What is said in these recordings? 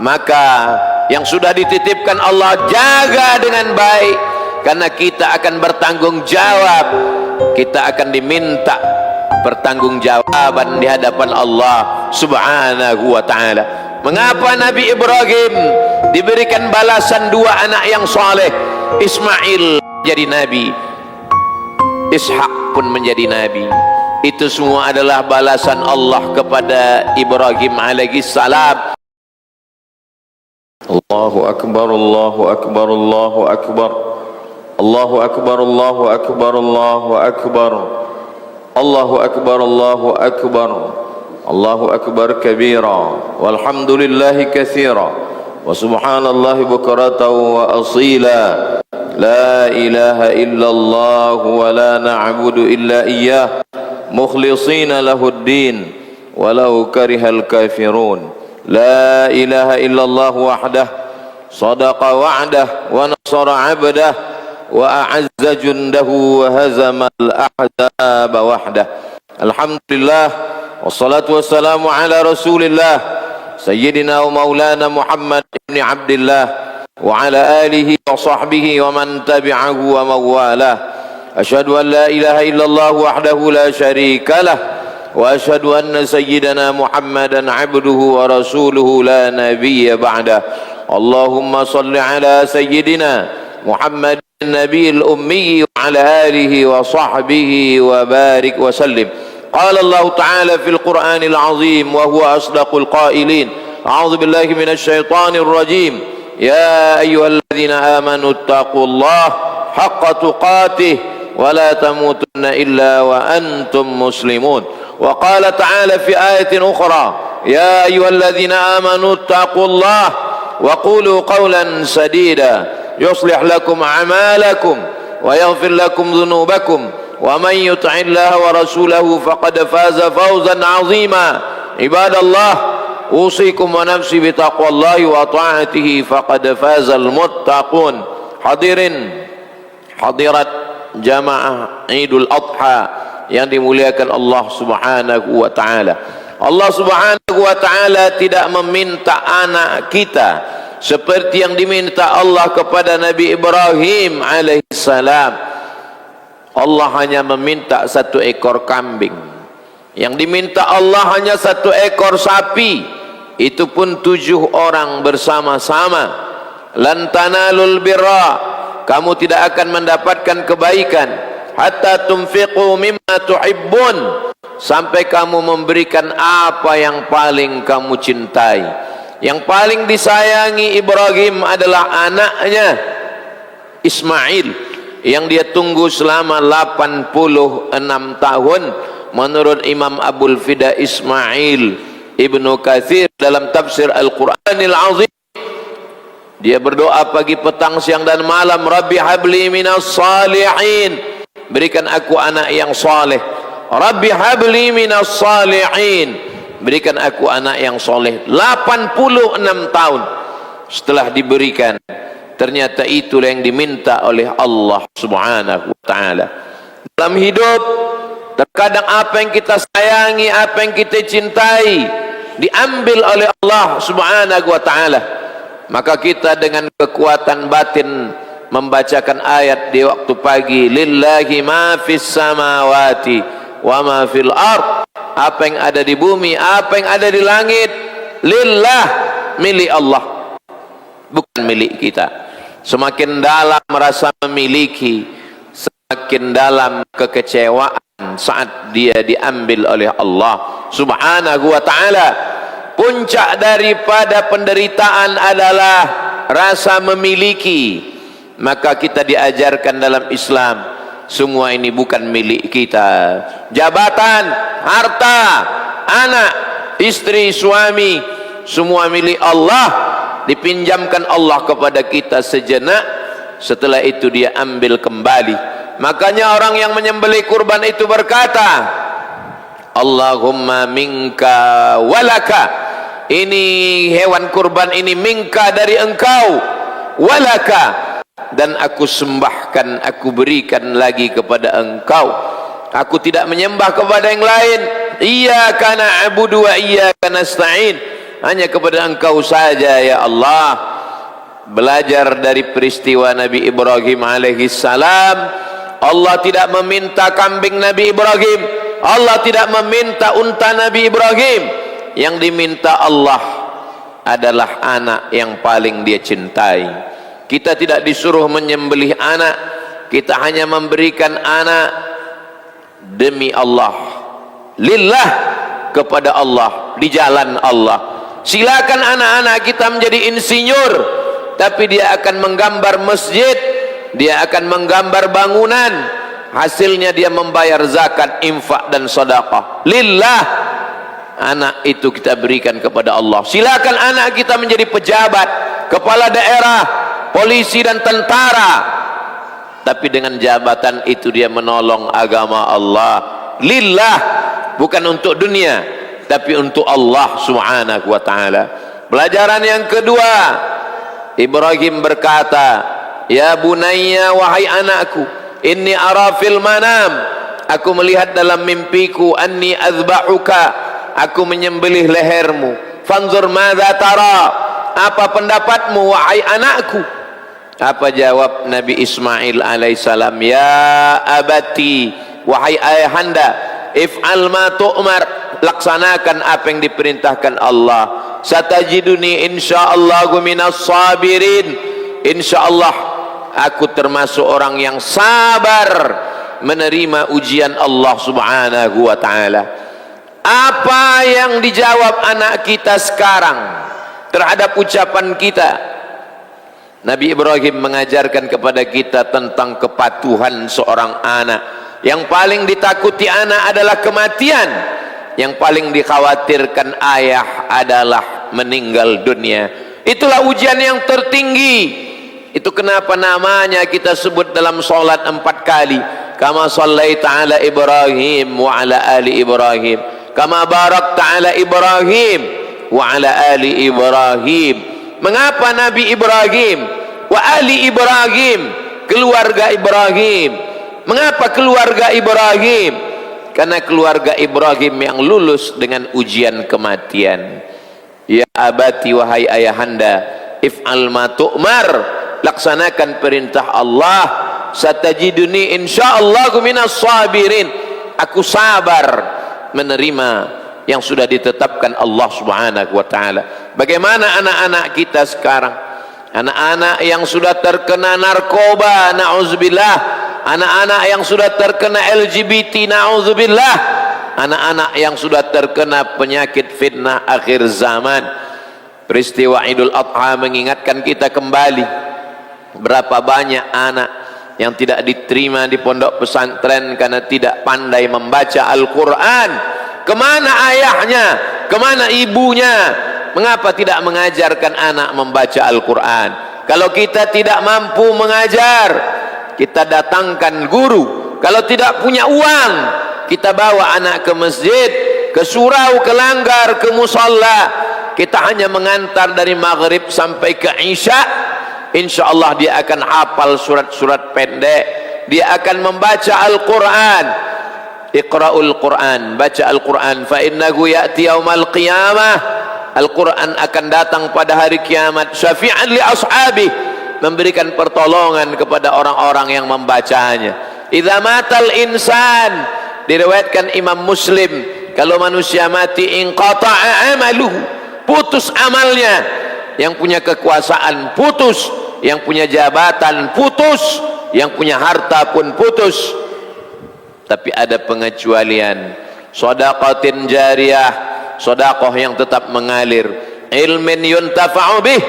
maka yang sudah dititipkan Allah jaga dengan baik, karena kita akan bertanggung jawab, kita akan diminta pertanggungjawaban di hadapan Allah Subhanahu wa ta'ala. Mengapa Nabi Ibrahim diberikan balasan dua anak yang saleh? Ismail jadi nabi, Ishak pun menjadi nabi. Itu semua adalah balasan Allah kepada Ibrahim alaihi salam. Allahu akbar, Allahu akbar, Allahu akbar, Allahu akbar, Allahu akbar, Allahu akbar, Allahu akbar, Allahu akbar, Allahu akbar kabira, walhamdulillahi katsira, wa subhanallahi bukratan wa asila. La ilaha illallah wa la na'budu illa iyyah mukhlishina lahuddin walau karihal kafirun. La ilaha illallah wahdah sadaqa wa'dah wa nasara 'abdah wa a'azza jundahu wa hazama al-ahzaba wahdah. Alhamdulillah wassalatu wassalamu ala rasulillah sayyidina wa maulana Muhammad ibn Abdillah wa ala alihi wa sahbihi wa man tabi'ahu wa mawalah. Asyhadu an la ilaha illallah wahdahu la syarika lah wa asyhadu anna sayyidana Muhammadan abduhu wa rasuluhu la nabiyya ba'dah. Allahumma salli ala sayyidina Muhammad nabiyil ummi wa ala alihi wa sahbihi wa barik wa sallim. Qala Allah ta'ala fil Qur'anil azim wa huwa asdaqul qailin. A'udzu billahi minasy syaithanir rajim. Ya ayyuhalladzina amanu taqullaha haqqa tuqatih wa la tamutunna illa wa antum muslimun. Wa qala ta'ala fi ayatin ukhra, ya ayyuhalladzina amanu taqullaha wa qulu qawlan sadida yuslih lakum a'malakum wa yaghfir lakum dhunubakum wa man yuti'illaha wa rasulahu faqad faza fawzan 'azima. Ibadallah, usikum wa nafsi bitaqwallahi wa ta'atihi faqad fazal muttaqun. Hadirin hadirat jamaah Idul Adha yang dimuliakan Allah Subhanahu wa ta'ala. Allah Subhanahu wa ta'ala tidak meminta anak kita seperti yang diminta Allah kepada Nabi Ibrahim alaihissalam. Allah hanya meminta satu ekor kambing. Yang diminta Allah hanya satu ekor sapi, itu pun 7 orang bersama-sama. Lan tanalul birra, kamu tidak akan mendapatkan kebaikan hatta tunfiqu mimma tuhibbun, sampai kamu memberikan apa yang paling kamu cintai. Yang paling disayangi Ibrahim adalah anaknya Ismail yang dia tunggu selama 86 tahun. Menurut Imam Abul Fida Ismail Ibnu Katsir dalam tafsir Al-Qur'anil Azim, dia berdoa pagi, petang, siang dan malam, Rabbi habli minas salihin, berikan aku anak yang saleh. Rabbi habli minas salihin, berikan aku anak yang soleh. 86 tahun setelah diberikan, ternyata itulah yang diminta oleh Allah Subhanahu wa ta'ala. Dalam hidup terkadang apa yang kita sayangi, apa yang kita cintai diambil oleh Allah Subhanahu wa ta'ala. Maka kita dengan kekuatan batin membacakan ayat di waktu pagi, lillahi ma fis samawati wa ma fil ard, apa yang ada di bumi, apa yang ada di langit, lillah, milik Allah, bukan milik kita. Semakin dalam merasa memiliki, semakin dalam kekecewaan saat dia diambil oleh Allah Subhanahu wa ta'ala. Puncak daripada penderitaan adalah rasa memiliki. Maka kita diajarkan dalam Islam, semua ini bukan milik kita. Jabatan, harta, anak, istri, suami, semua milik Allah. Dipinjamkan Allah kepada kita sejenak, setelah itu dia ambil kembali. Makanya orang yang menyembelih kurban itu berkata, Allahumma minka walaka, ini hewan kurban ini minka dari engkau, walaka, dan aku sembahkan, aku berikan lagi kepada engkau. Aku tidak menyembah kepada yang lain. Iyyaka na'budu wa iyyaka nasta'in. hanya kepada Engkau saja ya Allah. Belajar dari peristiwa Nabi Ibrahim alaihi salam, Allah tidak meminta kambing Nabi Ibrahim, Allah tidak meminta unta Nabi Ibrahim. Yang diminta Allah adalah anak yang paling dia cintai. Kita tidak disuruh menyembelih anak, kita hanya memberikan anak demi Allah, lillah, kepada Allah, di jalan Allah. Silakan anak-anak kita menjadi insinyur, tapi dia akan menggambar masjid, dia akan menggambar bangunan, hasilnya dia membayar zakat, infak dan sedekah. Lillah, anak itu kita berikan kepada Allah. Silakan anak kita menjadi pejabat, kepala daerah, polisi dan tentara, tapi dengan jabatan itu dia menolong agama Allah. Lillah, bukan untuk dunia, tapi untuk Allah subhanahu wa ta'ala. Pelajaran yang kedua, Ibrahim berkata, ya bunayya, wahai anakku, inni ara fil manam, aku melihat dalam mimpiku, anni azba'uka, aku menyembelih lehermu, fanzur madza tara, apa pendapatmu wahai anakku? Apa jawab Nabi Ismail alaihissalam? Ya abati, wahai ayahanda, if'al ma tu'mar, laksanakan apa yang diperintahkan Allah. Satajiduni insyaallah minas sabirin, insyaallah aku termasuk orang yang sabar menerima ujian Allah subhanahu wa ta'ala. Apa yang dijawab anak kita sekarang terhadap ucapan kita? Nabi Ibrahim mengajarkan kepada kita tentang kepatuhan seorang anak. Yang paling ditakuti anak adalah kematian, yang paling dikhawatirkan ayah adalah meninggal dunia. Itulah ujian yang tertinggi. Itu kenapa namanya kita sebut dalam salat 4 kali, kama shallaita ala Ibrahim wa ala ali Ibrahim, kama barakta ala Ibrahim wa ala ali Ibrahim. Mengapa Nabi Ibrahim wa ali Ibrahim, keluarga Ibrahim? Mengapa keluarga Ibrahim? Karena keluarga Ibrahim yang lulus dengan ujian kematian. Ya abati, wahai ayahanda, if'al ma tu'mar, laksanakan perintah Allah. Satajiduni insyaallah minas sabirin, aku sabar menerima yang sudah ditetapkan Allah subhanahu wa ta'ala. Bagaimana anak-anak kita sekarang? Anak-anak yang sudah terkena narkoba, na'udzubillah. Anak-anak yang sudah terkena LGBT, na'udzubillah. Anak-anak yang sudah terkena penyakit fitnah akhir zaman. Peristiwa Idul Adha mengingatkan kita kembali berapa banyak anak yang tidak diterima di pondok pesantren karena tidak pandai membaca Al-Quran. Kemana ayahnya? Kemana ibunya? Mengapa tidak mengajarkan anak membaca Al-Quran? Kalau kita tidak mampu mengajar, kita datangkan guru. Kalau tidak punya uang, kita bawa anak ke masjid, ke surau, ke langgar, ke musalla. Kita hanya mengantar dari maghrib sampai ke isya. Insya Allah dia akan hafal surat-surat pendek, dia akan membaca Al-Quran. Iqra'ul Quran, baca Al-Quran, fa innahu ya'ti yaumal qiyamah, Al-Quran akan datang pada hari kiamat, syafi'an li ashabi, memberikan pertolongan kepada orang-orang yang membacanya. Idza matal insan, diriwayatkan Imam Muslim, kalau manusia mati, inqata'a amaluhu, putus amalnya. Yang punya kekuasaan putus, yang punya jabatan putus, yang punya harta pun putus. Tapi ada pengecualian. Shadaqatin jariyah, sedekah yang tetap mengalir. Ilmin yuntafa'u bih,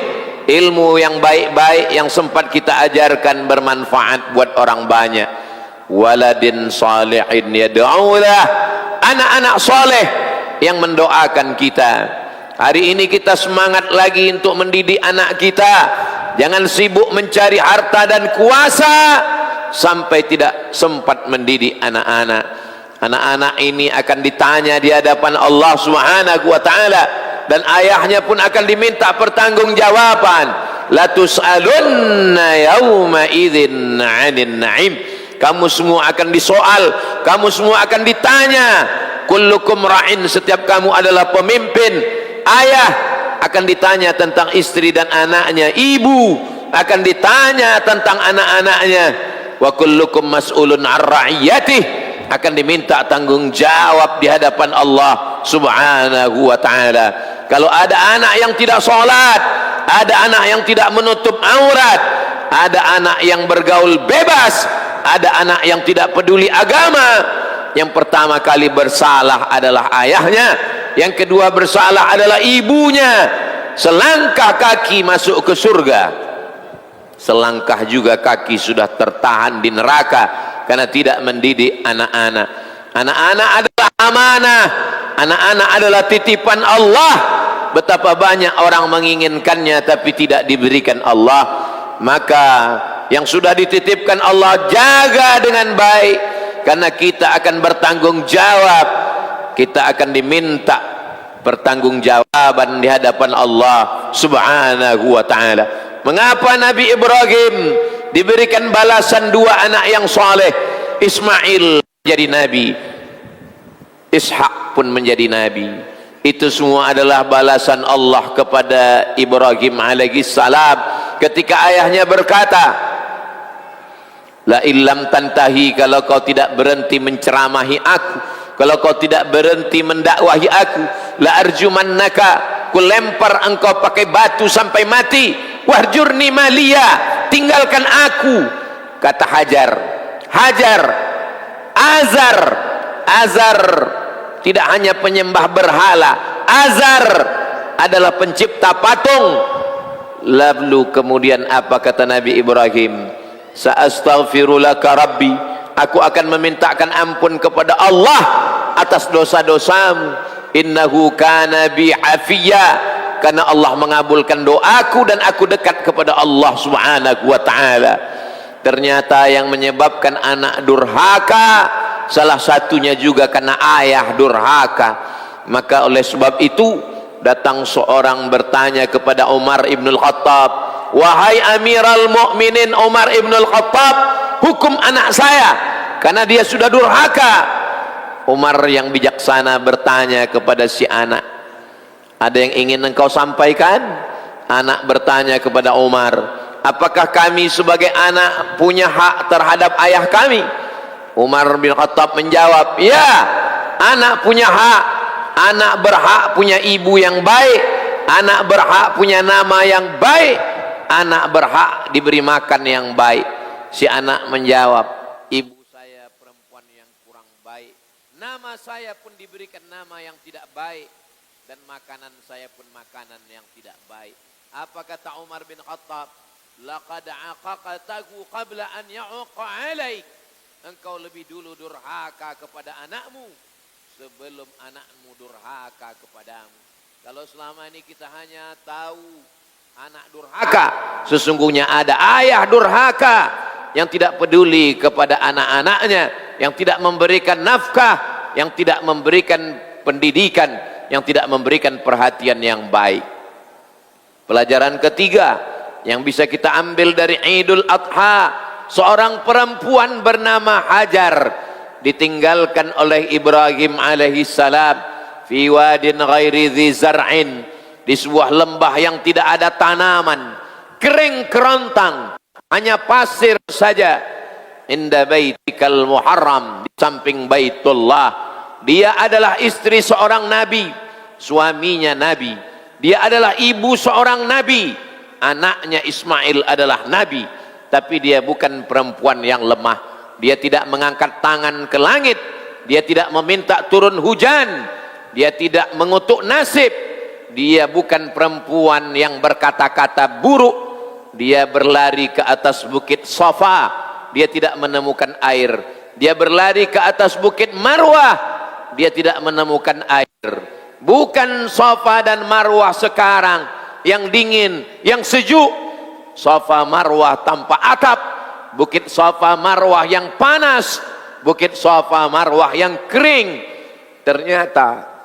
ilmu yang baik-baik yang sempat kita ajarkan bermanfaat buat orang banyak. Waladin salihin yad'ulah, anak-anak soleh yang mendoakan kita. Hari ini kita semangat lagi untuk mendidik anak kita. Jangan sibuk mencari harta dan kuasa sampai tidak sempat mendidik anak-anak. Anak-anak ini akan ditanya di hadapan Allah subhanahu wa ta'ala, dan ayahnya pun akan diminta pertanggungjawaban. La tus'alunna yawma idzin 'anil na'im. Kamu semua akan disoal, kamu semua akan ditanya. Kullukum ra'in, setiap kamu adalah pemimpin. Ayah akan ditanya tentang istri dan anaknya. Ibu akan ditanya tentang anak-anaknya. Wa kullukum mas'ulun 'an ra'iyatih, akan diminta tanggung jawab di hadapan Allah Subhanahu wa ta'ala. Kalau ada anak yang tidak sholat, ada anak yang tidak menutup aurat, ada anak yang bergaul bebas, ada anak yang tidak peduli agama, yang pertama kali bersalah adalah ayahnya, yang kedua bersalah adalah ibunya. Selangkah kaki masuk ke surga, selangkah juga kaki sudah tertahan di neraka karena tidak mendidik anak-anak. Anak-anak adalah amanah, anak-anak adalah titipan Allah. Betapa banyak orang menginginkannya tapi tidak diberikan Allah. Maka yang sudah dititipkan Allah jaga dengan baik, karena kita akan bertanggung jawab. Kita akan diminta pertanggungjawaban di hadapan Allah Subhanahu wa ta'ala. Mengapa Nabi Ibrahim diberikan balasan dua anak yang soleh? Ismail menjadi nabi, Ishak pun menjadi nabi. Itu semua adalah balasan Allah kepada Ibrahim alaihissalam ketika ayahnya berkata, la illam tantahi, kalau kau tidak berhenti menceramahi aku, kalau kau tidak berhenti mendakwahi aku, la arjumannaka, ku lempar engkau pakai batu sampai mati. Wahjurni maliya, tinggalkan aku. Kata Hajar, Azar tidak hanya penyembah berhala, Azar adalah pencipta patung. Lalu kemudian apa kata Nabi Ibrahim? Sa'astaghfirulaka rabbi, aku akan memintakan ampun kepada Allah atas dosa-dosamu. Innahu kana bi afiyya, karena Allah mengabulkan doaku dan aku dekat kepada Allah Subhanahu wa ta'ala. Ternyata yang menyebabkan anak durhaka salah satunya juga karena ayah durhaka. Maka oleh sebab itu datang seorang bertanya kepada Umar ibn al-Khattab, wahai Amiral Mukminin Umar ibn al-Khattab, hukum anak saya karena dia sudah durhaka. Umar yang bijaksana bertanya kepada si anak, ada yang ingin engkau sampaikan? Anak bertanya kepada Umar, apakah kami sebagai anak punya hak terhadap ayah kami? Umar bin Khattab menjawab, ya, anak punya hak. Anak berhak punya ibu yang baik, anak berhak punya nama yang baik, anak berhak diberi makan yang baik. Si anak menjawab, ibu saya perempuan yang kurang baik, nama saya pun diberikan nama yang tidak baik, dan makanan saya pun makanan yang tidak baik. Apa kata Umar bin Khattab? Laqad aqaqtahu qabla an ya'uqa 'alaik, engkau lebih dulu durhaka kepada anakmu sebelum anakmu durhaka kepadamu. Kalau selama ini kita hanya tahu anak durhaka, sesungguhnya ada ayah durhaka yang tidak peduli kepada anak-anaknya, yang tidak memberikan nafkah, yang tidak memberikan pendidikan, yang tidak memberikan perhatian yang baik. Pelajaran ketiga yang bisa kita ambil dari Idul Adha, seorang perempuan bernama Hajar ditinggalkan oleh Ibrahim alaihissalam fi wadin ghairi dhi zar'in, di sebuah lembah yang tidak ada tanaman, kering kerontang, hanya pasir saja. Inda baitikal muharram, di samping Baitullah. Dia adalah istri seorang nabi, suaminya nabi. Dia adalah ibu seorang nabi, anaknya Ismail adalah nabi. Tapi dia bukan perempuan yang lemah. Dia tidak mengangkat tangan ke langit, dia tidak meminta turun hujan, dia tidak mengutuk nasib. Dia bukan perempuan yang berkata-kata buruk. Dia berlari ke atas bukit Safa, dia tidak menemukan air. Dia berlari ke atas bukit Marwah, dia tidak menemukan air. Bukan Safa dan Marwah sekarang yang dingin, yang sejuk. Safa Marwah tanpa atap, bukit Safa Marwah yang panas, bukit Safa Marwah yang kering. Ternyata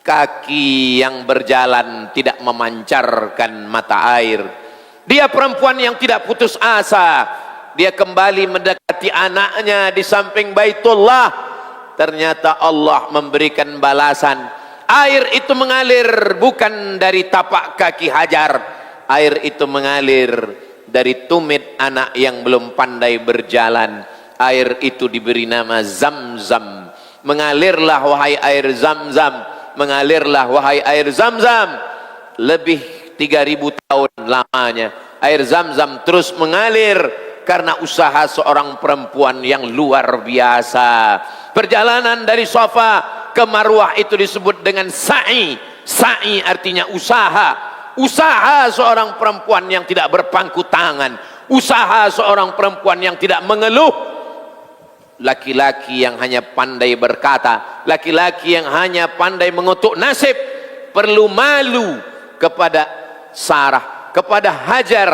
kaki yang berjalan tidak memancarkan mata air. Dia perempuan yang tidak putus asa. Dia kembali mendekati anaknya di samping Baitullah. Ternyata Allah memberikan balasan. Air itu mengalir bukan dari tapak kaki Hajar, air itu mengalir dari tumit anak yang belum pandai berjalan. Air itu diberi nama Zam-Zam. Mengalirlah wahai air Zam-Zam, mengalirlah wahai air Zam-Zam. Lebih 3000 tahun lamanya air Zam-Zam terus mengalir karena usaha seorang perempuan yang luar biasa. Perjalanan dari Safa ke Marwah itu disebut dengan sa'i. Sa'i artinya usaha. Usaha seorang perempuan yang tidak berpangku tangan, usaha seorang perempuan yang tidak mengeluh. Laki-laki yang hanya pandai berkata, laki-laki yang hanya pandai mengutuk nasib, perlu malu kepada Sarah, kepada Hajar,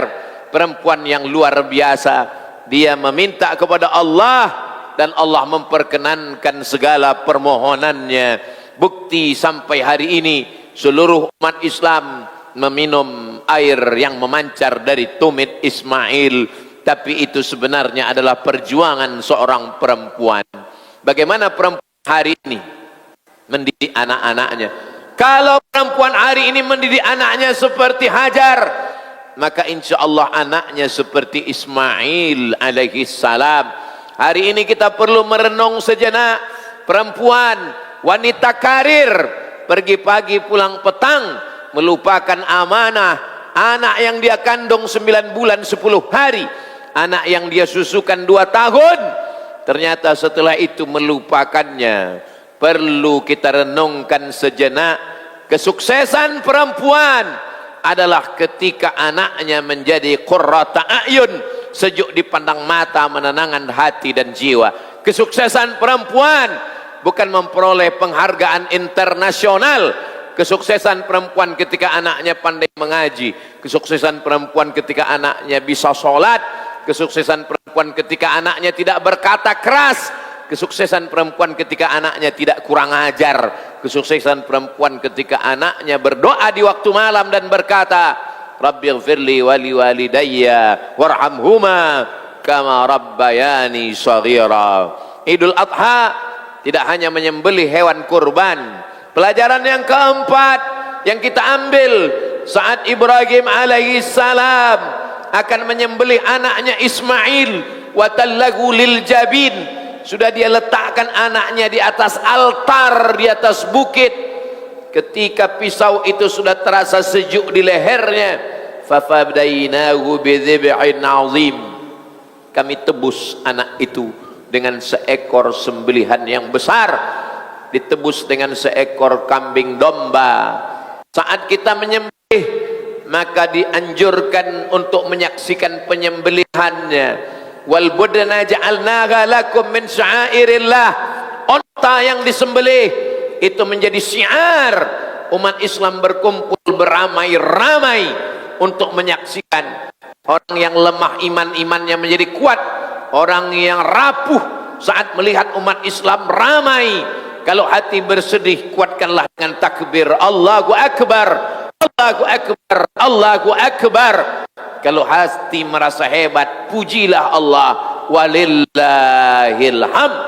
perempuan yang luar biasa. Dia meminta kepada Allah dan Allah memperkenankan segala permohonannya. Bukti sampai hari ini seluruh umat Islam meminum air yang memancar dari tumit Ismail, tapi itu sebenarnya adalah perjuangan seorang perempuan. Bagaimana perempuan hari ini mendidik anak-anaknya? Kalau perempuan hari ini mendidik anaknya seperti Hajar, maka insya Allah anaknya seperti Ismail alaihi salam. Hari ini kita perlu merenung sejenak. Perempuan, wanita karir, pergi pagi pulang petang, melupakan amanah anak yang dia kandung 9 bulan 10 hari, anak yang dia susukan 2 tahun, ternyata setelah itu melupakannya. Perlu kita renungkan sejenak. Kesuksesan perempuan adalah ketika anaknya menjadi qurrata a'yun, sejuk dipandang mata, menenangkan hati dan jiwa. Kesuksesan perempuan bukan memperoleh penghargaan internasional. Kesuksesan perempuan ketika anaknya pandai mengaji, kesuksesan perempuan ketika anaknya bisa sholat, kesuksesan perempuan ketika anaknya tidak berkata keras, kesuksesan perempuan ketika anaknya tidak kurang ajar, kesuksesan perempuan ketika anaknya berdoa di waktu malam dan berkata, Rabbighfirli wali walidayya warhamhuma kama rabbayani shaghira. Idul Adha tidak hanya menyembelih hewan kurban. Pelajaran yang keempat yang kita ambil saat Ibrahim alaihi salam akan menyembelih anaknya Ismail, wa tallahu lil jabin, sudah dia letakkan anaknya di atas altar, di atas bukit. Ketika pisau itu sudah terasa sejuk di lehernya, fafadainahu bidzibhin azim, kami tebus anak itu dengan seekor sembelihan yang besar, ditebus dengan seekor kambing domba. Saat kita menyembelih, maka dianjurkan untuk menyaksikan penyembelihannya. Wal budna ja'alnaha lakum min sya'airillah. Unta yang disembelih itu menjadi syiar umat Islam berkumpul beramai-ramai untuk menyaksikan. Orang yang lemah imannya menjadi kuat, orang yang rapuh saat melihat umat Islam ramai. Kalau hati bersedih, kuatkanlah dengan takbir Allahu Akbar, Allahu Akbar, Allahu Akbar. Kalau hati merasa hebat, pujilah Allah, walillahil hamd.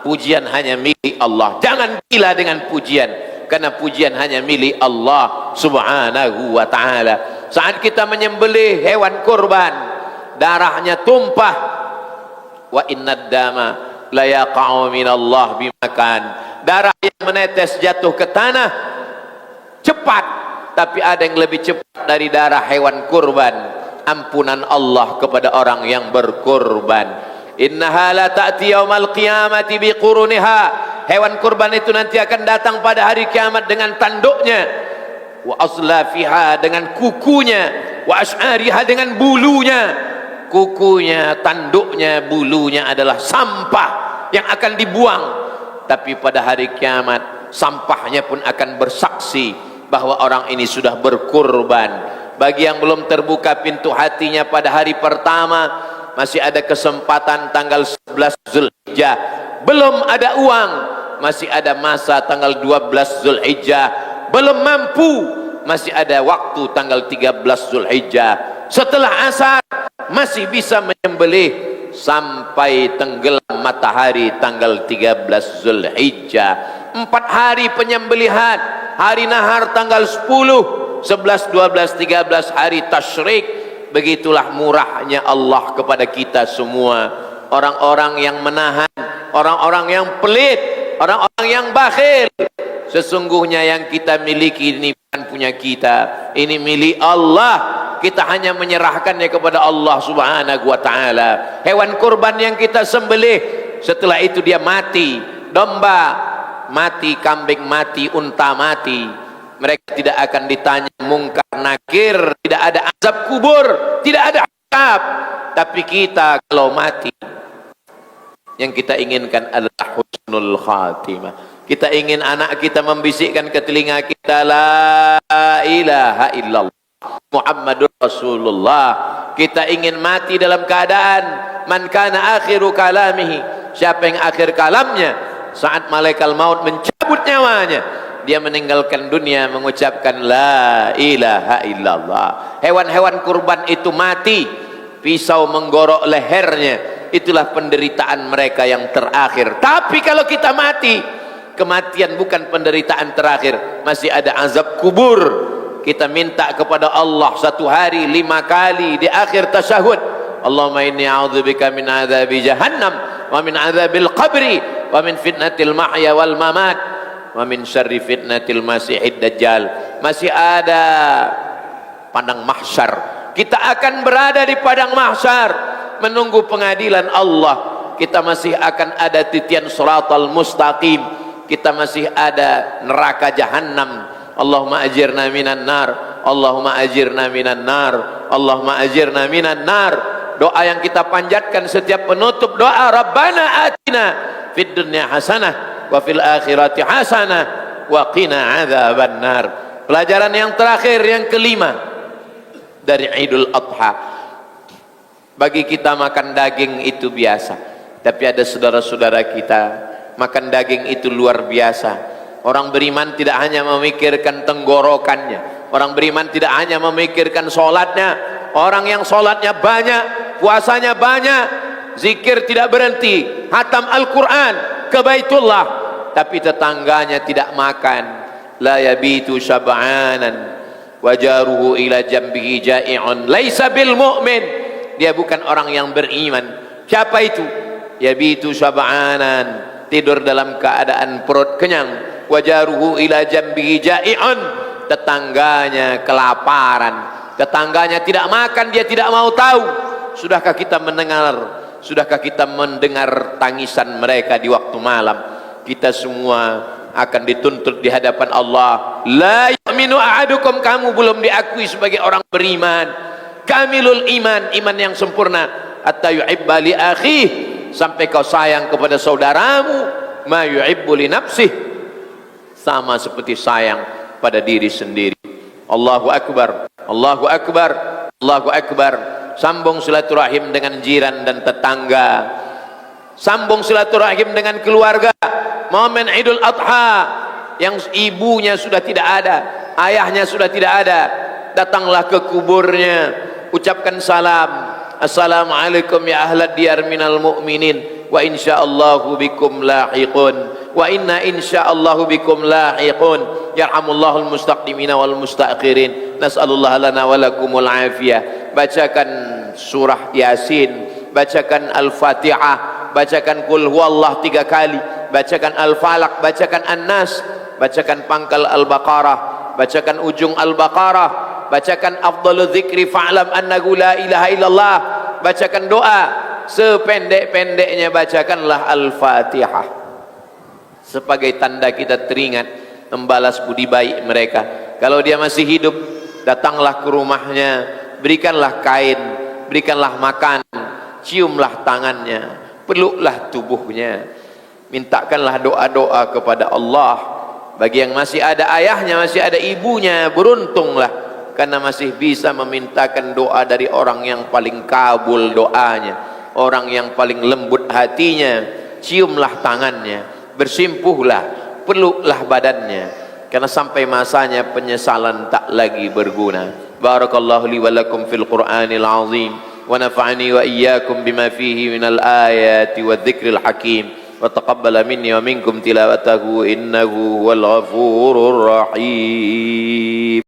Pujian hanya milik Allah. Jangan gila dengan pujian, karena pujian hanya milik Allah subhanahu wa ta'ala. Saat kita menyembelih hewan kurban, darahnya tumpah, wa innad dama la yaqa'u minallah bimakan, darah yang menetes jatuh ke tanah cepat, tapi ada yang lebih cepat dari darah hewan kurban, ampunan Allah kepada orang yang berkurban. Innaha la ta'ti yaumal qiyamati biquruniha, hewan kurban itu nanti akan datang pada hari kiamat dengan tanduknya, wa aslafiha dengan kukunya, wa ash'ariha dengan bulunya. Kukunya, tanduknya, bulunya adalah sampah yang akan dibuang. Tapi pada hari kiamat sampahnya pun akan bersaksi bahwa orang ini sudah berkurban. Bagi yang belum terbuka pintu hatinya pada hari pertama, masih ada kesempatan tanggal 11 Zulhijjah. Belum ada uang, masih ada masa tanggal 12 Zulhijjah. Belum mampu, masih ada waktu tanggal 13 Zulhijjah. Setelah asar masih bisa menyembelih sampai tenggelam matahari tanggal 13 Zulhijjah. 4 hari penyembelihan. hari nahar tanggal 10, 11, 12, 13 hari tasyrik. Begitulah murahnya Allah kepada kita semua. Orang-orang yang menahan, orang-orang yang pelit, orang-orang yang bakhil. Sesungguhnya yang kita miliki ini bukan punya kita, ini milik Allah. Kita hanya menyerahkannya kepada Allah subhanahu wa ta'ala. Hewan kurban yang kita sembelih, setelah itu dia mati. Domba mati, kambing mati, unta mati. Mereka tidak akan ditanya mungkar nakir, tidak ada azab kubur, tidak ada azab. Tapi kita kalau mati, yang kita inginkan adalah husnul khatimah. Kita ingin anak kita membisikkan ke telinga kita, la ilaha illallah Muhammadur Rasulullah. Kita ingin mati dalam keadaan man kana akhiru kalamihi, siapa yang akhir kalamnya saat malaikat maut mencabut nyawanya, dia meninggalkan dunia mengucapkan la ilaha illallah. Hewan-hewan kurban itu mati, pisau menggorok lehernya, itulah penderitaan mereka yang terakhir. Tapi kalau kita mati, kematian bukan penderitaan terakhir, masih ada azab kubur. Kita minta kepada Allah satu hari 5 kali di akhir tasyahud, Allahumma inni a'udzubika min adzabi jahannam wa min adzabil qabri wa min fitnatil mahya wal mamat wa min syarri fitnatil masihid dajjal. Masih ada padang mahsyar. Kita akan berada di padang mahsyar menunggu pengadilan Allah. Kita masih akan ada titian siratal mustaqim. Kita masih ada neraka jahannam. Allahumma ajirna minan nar, Allahumma ajirna minan nar, Allahumma ajirna minan nar. Doa yang kita panjatkan setiap penutup doa, Rabbana atina fid dunya hasanah wa fil akhirati hasanah wa qina adzaban nar. Pelajaran yang terakhir, yang kelima dari Idul Adha. Bagi kita makan daging itu biasa, tapi ada saudara-saudara kita makan daging itu luar biasa. Orang beriman tidak hanya memikirkan tenggorokannya, orang beriman tidak hanya memikirkan sholatnya. Orang yang sholatnya banyak, puasanya banyak, zikir tidak berhenti, hatam Al-Quran ke Baitullah, tapi tetangganya tidak makan. La yabitu syab'anan wajaruhu ila jambihi ja'i'un laisa bil mu'min. Dia bukan orang yang beriman. Siapa itu? Yabitu syab'anan, tidur dalam keadaan perut kenyang. Wajaruhu ila jambihi ja'i'un, tetangganya kelaparan, tetangganya tidak makan, dia tidak mau tahu. Sudahkah kita mendengar tangisan mereka di waktu malam? Kita semua akan dituntut di hadapan Allah. La yu'minu ahadukum, kamu belum diakui sebagai orang beriman. Kamilul iman, iman yang sempurna. Hatta yuhibba li akhih, sampai kau sayang kepada saudaramu ma yuhibbu li nafsih, sama seperti sayang pada diri sendiri. Allahu Akbar, Allahu Akbar, Allahu Akbar. Sambung silaturahim dengan jiran dan tetangga, sambung silaturahim dengan keluarga. Momen Idul Adha yang ibunya sudah tidak ada, ayahnya sudah tidak ada, datanglah ke kuburnya, ucapkan salam, assalamualaikum ya ahlad diyar minal mu'minin wa insyaallahu bikum lahiqun wa inna insyaallahu bikum lahiqun yarhamullahul mustaqdimina wal mustakhirin nas'alullah lana wa lakumul afiyah. Bacakan surah Yasin, bacakan Al-Fatihah, bacakan Qul huwallah 3 kali, bacakan Al-Falaq, bacakan An-Nas, bacakan pangkal Al-Baqarah, bacakan ujung Al-Baqarah, bacakan afdhalul dzikri fa'lam annahu la ilaha illallah, bacakan doa sependek-pendeknya, bacakanlah Al-Fatihah sebagai tanda kita teringat membalas budi baik mereka. Kalau dia masih hidup, datanglah ke rumahnya, berikanlah kain, berikanlah makan, ciumlah tangannya, peluklah tubuhnya, mintakanlah doa-doa kepada Allah. Bagi yang masih ada ayahnya, masih ada ibunya, beruntunglah karena masih bisa memintakan doa dari orang yang paling kabul doanya, orang yang paling lembut hatinya. Ciumlah tangannya, bersimpuhlah, peluklah badannya, karena sampai masanya penyesalan tak lagi berguna. Barakallahu li wa lakum fil Qur'anil azim wa nafa'ani wa iyyakum bima fihi minal ayati wa dzikril hakim. wa taqabbala minni wa minkum tilawatahu innahu huwal ghafurur rahim.